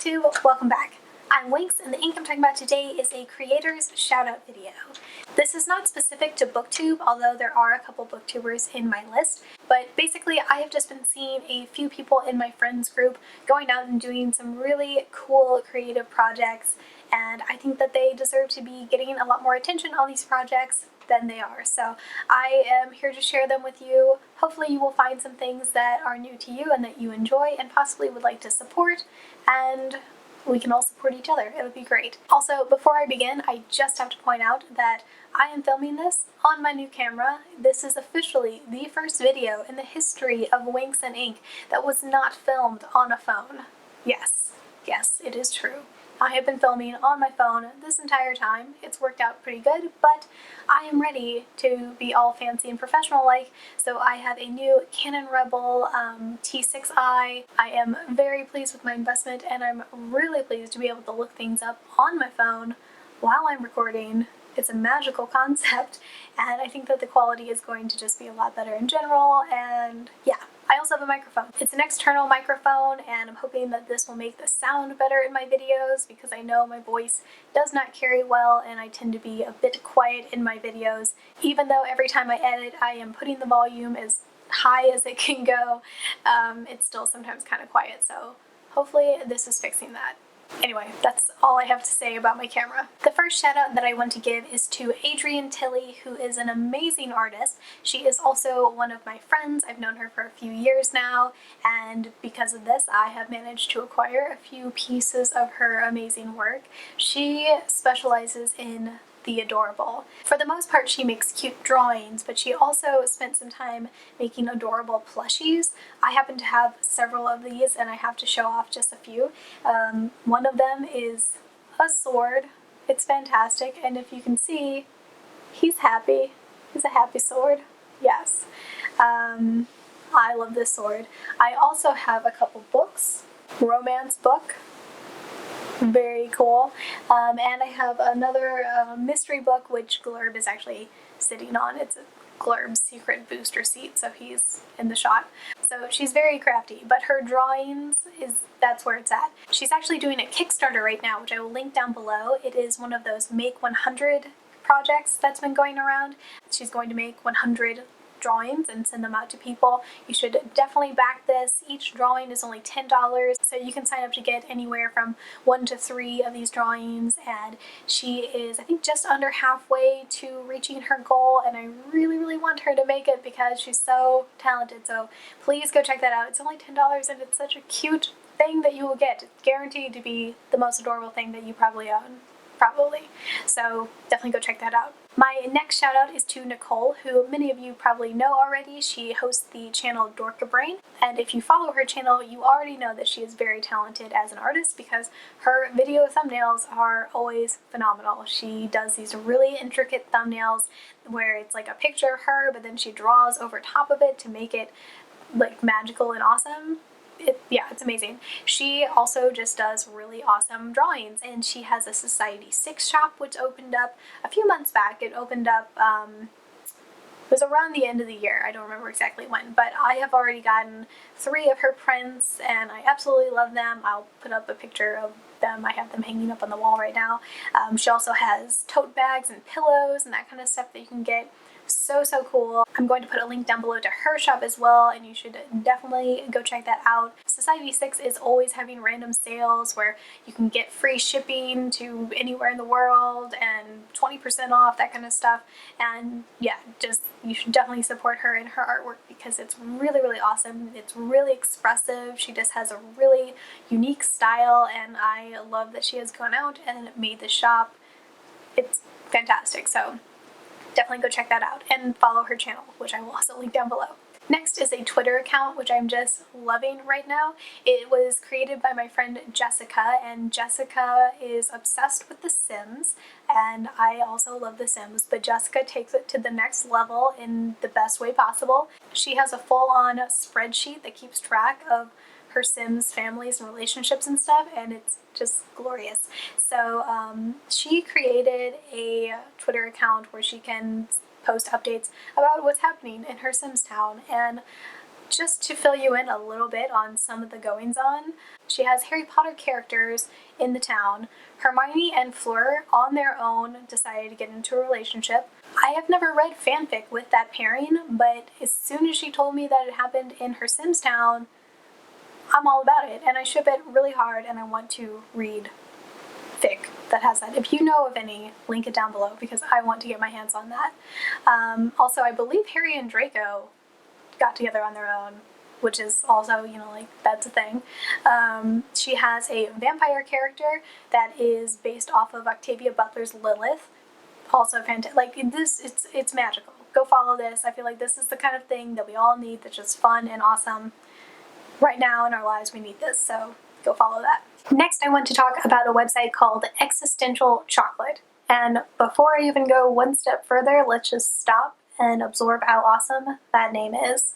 BookTube, welcome back. I'm Winx, and the ink I'm talking about today is a creator's shout-out video. This is not specific to BookTube, although there are a couple BookTubers in my list, but basically I have just been seeing a few people in my friends group going out and doing some really cool creative projects, and I think that they deserve to be getting a lot more attention on these projects than they are. So I am here to share them with you. Hopefully you will find some things that are new to you and that you enjoy and possibly would like to support, and we can all support each other. It would be great. Also, before I begin, I just have to point out that I am filming this on my new camera. This is officially the first video in the history of Winx and Ink that was not filmed on a phone. Yes, it is true. I have been filming on my phone this entire time. It's worked out pretty good, but I am ready to be all fancy and professional-like, so I have a new Canon Rebel T6i. I am very pleased with my investment, and I'm really pleased to be able to look things up on my phone while I'm recording. It's a magical concept, and I think that the quality is going to just be a lot better in general, and yeah. I also have a microphone. It's an external microphone, and I'm hoping that this will make the sound better in my videos because I know my voice does not carry well and I tend to be a bit quiet in my videos. Even though every time I edit I am putting the volume as high as it can go, it's still sometimes kind of quiet, so hopefully this is fixing that. Anyway, that's all I have to say about my camera. The first shout out that I want to give is to Adrian Tilly, who is an amazing artist. She is also one of my friends. I've known her for a few years now, and because of this I have managed to acquire a few pieces of her amazing work. She specializes in the adorable. For the most part she makes cute drawings, but she also spent some time making adorable plushies. I happen to have several of these and I have to show off just a few. One of them is a sword. It's fantastic, and if you can see, he's happy. He's a happy sword. Yes. I love this sword. I also have a couple books. Romance book. Very cool. And I have another mystery book which Glurb is actually sitting on. It's a Glurb's secret booster seat, so he's in the shot. So she's very crafty, but her drawings that's where it's at. She's actually doing a Kickstarter right now, which I will link down below. It is one of those Make 100 projects that's been going around. She's going to make 100 drawings and send them out to people. You should definitely back this. Each drawing is only $10, so you can sign up to get anywhere from 1 to 3 of these drawings, and she is, I think, just under halfway to reaching her goal, and I really want her to make it because she's so talented. So please go check that out. It's only $10 and it's such a cute thing that you will get. It's guaranteed to be the most adorable thing that you probably own. So definitely go check that out. My next shout out is to Nicole, who many of you probably know already. She hosts the channel Dorka Brain, and if you follow her channel you already know that she is very talented as an artist because her video thumbnails are always phenomenal. She does these really intricate thumbnails where it's like a picture of her, but then she draws over top of it to make it like magical and awesome. It's amazing. She also just does really awesome drawings, and she has a Society 6 shop which opened up a few months back. It opened up, it was around the end of the year. I don't remember exactly when, but I have already gotten 3 of her prints and I absolutely love them. I'll put up a picture of them. I have them hanging up on the wall right now. She also has tote bags and pillows and that kind of stuff that you can get. So cool. I'm going to put a link down below to her shop as well, and you should definitely go check that out. Society 6 is always having random sales where you can get free shipping to anywhere in the world and 20% off, that kind of stuff. And yeah, you should definitely support her and her artwork because it's really awesome. It's really expressive. She just has a really unique style, and I love that she has gone out and made the shop. It's fantastic. So definitely go check that out and follow her channel, which I will also link down below. Next is a Twitter account which I'm just loving right now. It was created by my friend Jessica, and Jessica is obsessed with The Sims, and I also love The Sims, but Jessica takes it to the next level in the best way possible. She has a full-on spreadsheet that keeps track of her Sims families and relationships and stuff, and it's just glorious. So she created a Twitter account where she can post updates about what's happening in her Sims town, and just to fill you in a little bit on some of the goings on, she has Harry Potter characters in the town. Hermione and Fleur, on their own, decided to get into a relationship. I have never read fanfic with that pairing, but as soon as she told me that it happened in her Sims town, I'm all about it, and I ship it really hard, and I want to read fic that has that. If you know of any, link it down below, because I want to get my hands on that. Also, I believe Harry and Draco got together on their own, which is also, like, that's a thing. She has a vampire character that is based off of Octavia Butler's Lilith. Also fantastic. Like, it's magical. Go follow this. I feel like this is the kind of thing that we all need, that's just fun and awesome. Right now in our lives, we need this, so go follow that. Next, I want to talk about a website called Existential Chocolate. And before I even go one step further, let's just stop and absorb how awesome that name is.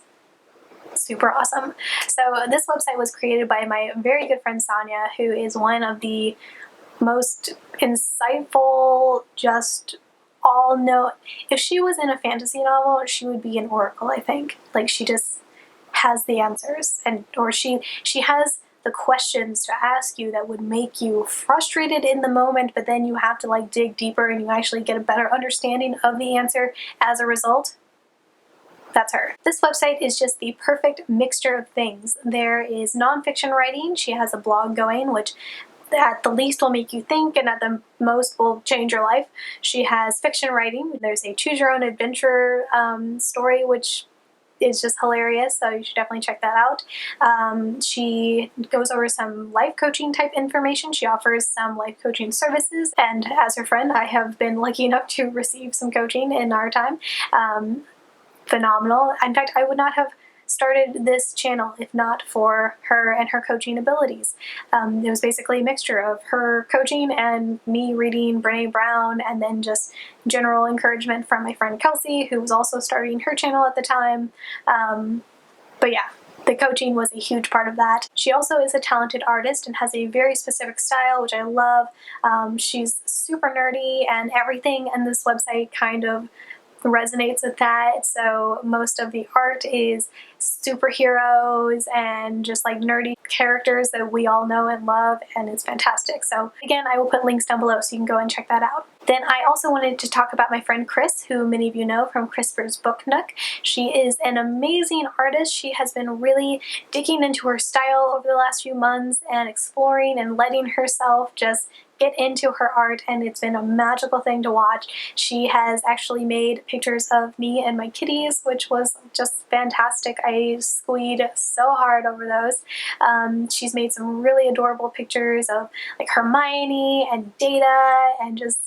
Super awesome. So this website was created by my very good friend Sonia, who is one of the most insightful, just all know. If she was in a fantasy novel, she would be an oracle, I think. Like, she just has the answers, or she has the questions to ask you that would make you frustrated in the moment, but then you have to, like, dig deeper and you actually get a better understanding of the answer as a result. That's her. This website is just the perfect mixture of things. There is nonfiction writing. She has a blog going, which at the least will make you think, and at the most will change your life. She has fiction writing. There's a choose your own adventure story, which is just hilarious, so you should definitely check that out. She goes over some life coaching type information. She offers some life coaching services, and as her friend, I have been lucky enough to receive some coaching in our time. Phenomenal. In fact, I would not have started this channel if not for her and her coaching abilities. It was basically a mixture of her coaching and me reading Brené Brown, and then just general encouragement from my friend Kelsey, who was also starting her channel at the time. But yeah, the coaching was a huge part of that. She also is a talented artist and has a very specific style, which I love. She's super nerdy, and everything in this website kind of resonates with that. So most of the art is superheroes and just like nerdy characters that we all know and love, and it's fantastic. So again, I will put links down below so you can go and check that out. Then I also wanted to talk about my friend Chris, who many of you know from CRISPR's Book Nook. She is an amazing artist. She has been really digging into her style over the last few months and exploring and letting herself just get into her art, and it's been a magical thing to watch. She has actually made pictures of me and my kitties, which was just fantastic. I squeed so hard over those. She's made some really adorable pictures of like Hermione and Data and just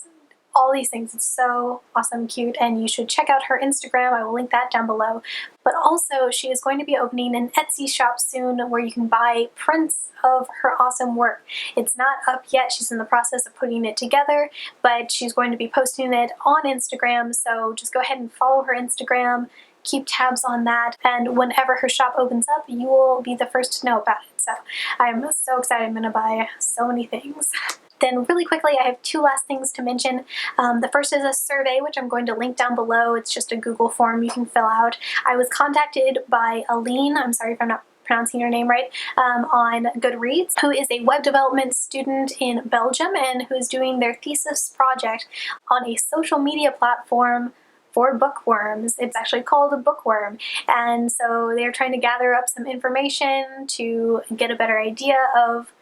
all these things. It's so awesome, cute, and you should check out her Instagram. I will link that down below. But also, she is going to be opening an Etsy shop soon where you can buy prints of her awesome work. It's not up yet. She's in the process of putting it together, but she's going to be posting it on Instagram, so just go ahead and follow her Instagram. Keep tabs on that, and whenever her shop opens up, you will be the first to know about it. So I'm so excited. I'm going to buy so many things. Then really quickly, I have two last things to mention. The first is a survey, which I'm going to link down below. It's just a Google form you can fill out. I was contacted by Aline, I'm sorry if I'm not pronouncing your name right, on Goodreads, who is a web development student in Belgium and who is doing their thesis project on a social media platform for bookworms. It's actually called a bookworm, and so they're trying to gather up some information to get a better idea of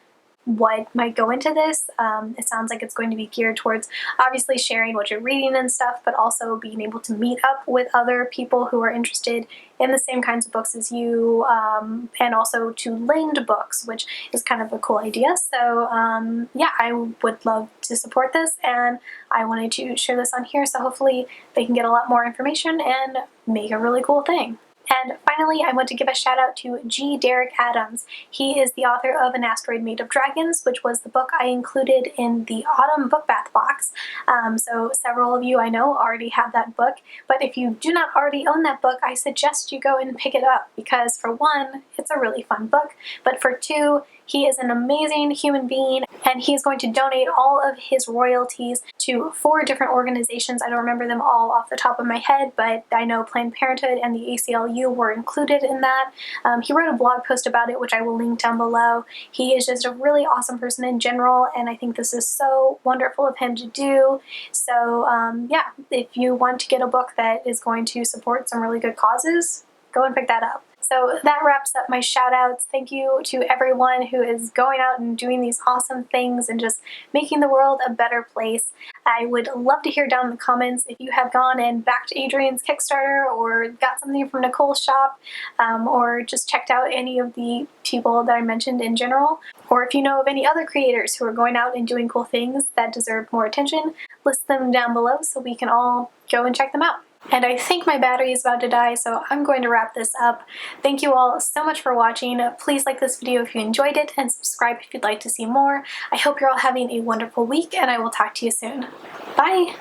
what might go into this. It sounds like it's going to be geared towards obviously sharing what you're reading and stuff, but also being able to meet up with other people who are interested in the same kinds of books as you, and also to lend books, which is kind of a cool idea. So yeah, I would love to support this, and I wanted to share this on here so hopefully they can get a lot more information and make a really cool thing. And finally, I want to give a shout out to G. Derek Adams. He is the author of An Asteroid Made of Dragons, which was the book I included in the Autumn Book Bath box. So several of you I know already have that book, but if you do not already own that book, I suggest you go and pick it up because for one, it's a really fun book, but for two, He is an amazing human being, and he's going to donate all of his royalties to 4 different organizations. I don't remember them all off the top of my head, but I know Planned Parenthood and the ACLU were included in that. He wrote a blog post about it, which I will link down below. He is just a really awesome person in general, and I think this is so wonderful of him to do. So yeah, if you want to get a book that is going to support some really good causes, go and pick that up. So that wraps up my shout outs. Thank you to everyone who is going out and doing these awesome things and just making the world a better place. I would love to hear down in the comments if you have gone and backed Adrian's Kickstarter or got something from Nicole's shop, or just checked out any of the people that I mentioned in general. Or if you know of any other creators who are going out and doing cool things that deserve more attention, list them down below so we can all go and check them out. And I think my battery is about to die, so I'm going to wrap this up. Thank you all so much for watching. Please like this video if you enjoyed it, and subscribe if you'd like to see more. I hope you're all having a wonderful week, and I will talk to you soon. Bye!